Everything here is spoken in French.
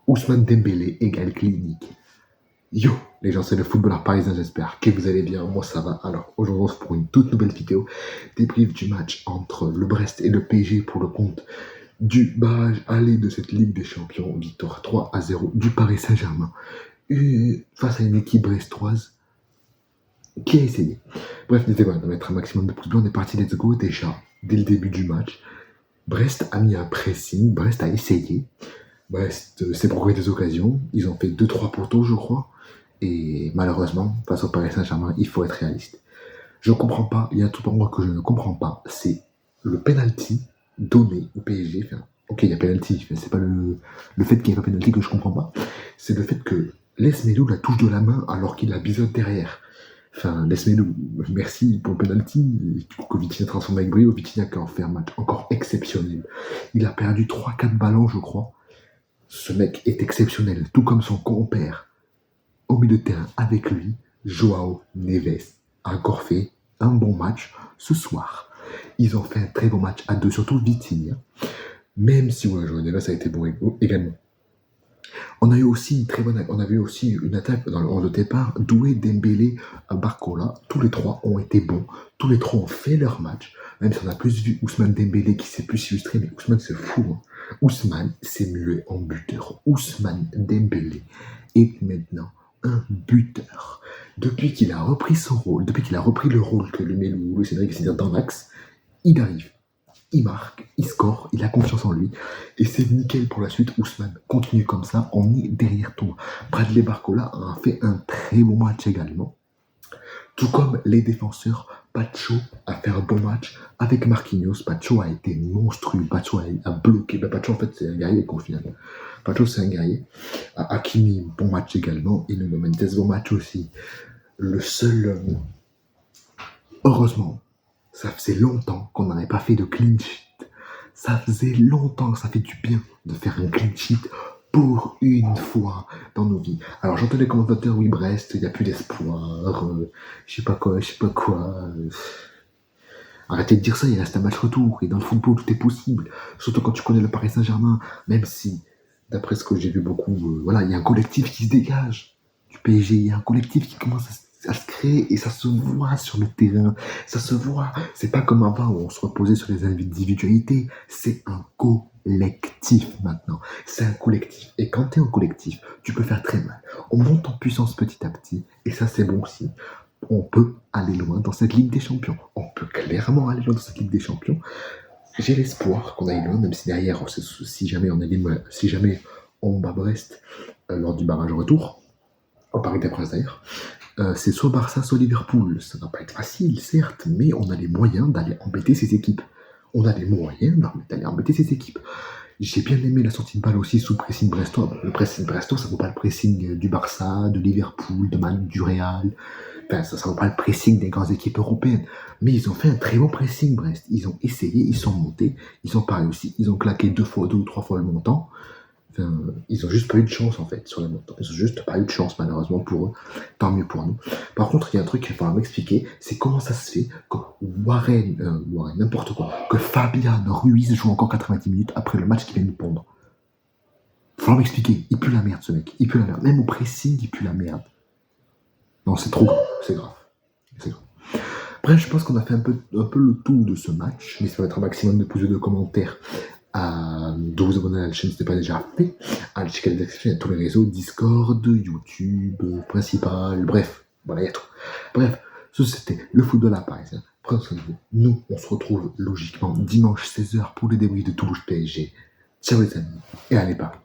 Ousmane Dembélé égale clinique. Yo, les gens, c'est le footballeur parisien, j'espère que vous allez bien. Moi, ça va. Alors, aujourd'hui, on se retrouve pour une toute nouvelle vidéo. Débrief du match entre le Brest et le PSG pour le compte du barrage aller de cette Ligue des Champions. Victoire 3-0 du Paris Saint-Germain face à une équipe brestoise qui a essayé. Bref, n'hésitez pas à mettre un maximum de pouces bleus. On est parti, let's go. Déjà, dès le début du match, Brest a mis un pressing. Brest a essayé. Brest s'est procuré des occasions. Ils ont fait 2-3 poteaux, je crois. Et malheureusement, face au Paris Saint-Germain, il faut être réaliste. Je ne comprends pas, il y a un truc pour moi que je ne comprends pas, c'est le penalty donné au PSG. Enfin, ok, il y a penalty, c'est pas le fait qu'il n'y ait pas penalty que je ne comprends pas. C'est le fait que Lesmelou la touche de la main alors qu'il la biseaute derrière. Enfin, Lesmelou, merci pour le penalty. Que Vitinha transforme avec brio. Vitinha qui a fait un match encore exceptionnel. Il a perdu 3-4 ballons, je crois. Ce mec est exceptionnel, tout comme son compère. Au milieu de terrain, avec lui, Joao Neves a encore fait un bon match ce soir. Ils ont fait un très bon match à deux, surtout Vitinha. Même si Joao Neves a été bon également. On avait aussi une attaque dans le 11 de départ. Doué, Dembélé, Barcola. Tous les trois ont été bons. Tous les trois ont fait leur match. Même si on a plus vu Ousmane Dembélé qui s'est plus illustré, mais Ousmane c'est fou. Hein. Ousmane s'est mué en buteur. Ousmane Dembélé est maintenant un buteur. Depuis qu'il a repris son rôle, depuis qu'il a repris le rôle que lui Cédric, c'est-à-dire dans l'axe, il arrive. Il marque, il score, il a confiance en lui. Et c'est nickel pour la suite. Ousmane continue comme ça, on est derrière toi. Bradley Barcola a fait un très bon match également. Tout comme les défenseurs, Pacho a fait un bon match avec Marquinhos. Pacho a été monstrueux. Pacho a bloqué. Pacho, en fait, c'est un guerrier au final. Pacho, c'est un guerrier. Hakimi, bon match également. Et Nuno Mendes, bon match aussi. Le seul... Heureusement, ça faisait longtemps qu'on n'avait pas fait de clean sheet. Ça faisait longtemps, ça fait du bien de faire un clean sheet pour une fois dans nos vies. Alors j'entends les commentateurs, oui Brest, il n'y a plus d'espoir, je sais pas quoi. Arrêtez de dire ça, il reste un match retour, et dans le football tout est possible. Surtout quand tu connais le Paris Saint-Germain, même si, d'après ce que j'ai vu beaucoup, il y a un collectif qui se dégage du PSG, il y a un collectif qui commence à se créer et ça se voit sur le terrain, ça se voit. C'est pas comme avant où on se reposait sur les individualités, c'est un collectif maintenant. C'est un collectif et quand tu es en collectif, tu peux faire très mal. On monte en puissance petit à petit et ça c'est bon aussi. On peut aller loin dans cette Ligue des Champions. On peut clairement aller loin dans cette Ligue des Champions. J'ai l'espoir qu'on aille loin, même si derrière, si jamais on bat Brest lors du barrage retour, au Paris des Princes d'ailleurs, c'est soit Barça, soit Liverpool. Ça ne va pas être facile, certes, mais on a les moyens d'aller embêter ces équipes. J'ai bien aimé la sortie de balle aussi sous pressing brestois. Le pressing brestois, ça ne vaut pas le pressing du Barça, de Liverpool, du Real. Enfin, ça ne vaut pas le pressing des grandes équipes européennes. Mais ils ont fait un très bon pressing, Brest. Ils ont essayé, ils sont montés, ils ont pas réussi. Ils ont claqué 2 ou 3 fois le montant. Enfin, ils ont juste pas eu de chance en fait sur les montants. Ils ont juste pas eu de chance malheureusement pour eux. Tant mieux pour nous. Par contre, il y a un truc qu'il va falloir m'expliquer, c'est comment ça se fait que Warren, n'importe quoi, que Fabian Ruiz joue encore 90 minutes après le match qui vient de pondre. Il va falloir m'expliquer. Il pue la merde ce mec. Il pue la merde. Même au pressing, il pue la merde. Non, c'est trop grave. C'est grave. Bref, je pense qu'on a fait un peu le tour de ce match. Mais ça va être un maximum de pouces et de commentaires. De vous abonner à la chaîne si ce n'est pas déjà fait, à checker la description, il y a tous les réseaux, Discord, YouTube, principal, bref, voilà, il y a tout. Bref, ce c'était le football à Paris. Prenez soin de vous. Nous, on se retrouve logiquement dimanche 16h pour le débrief de Toulouse PSG. Ciao les amis, et allez Paris.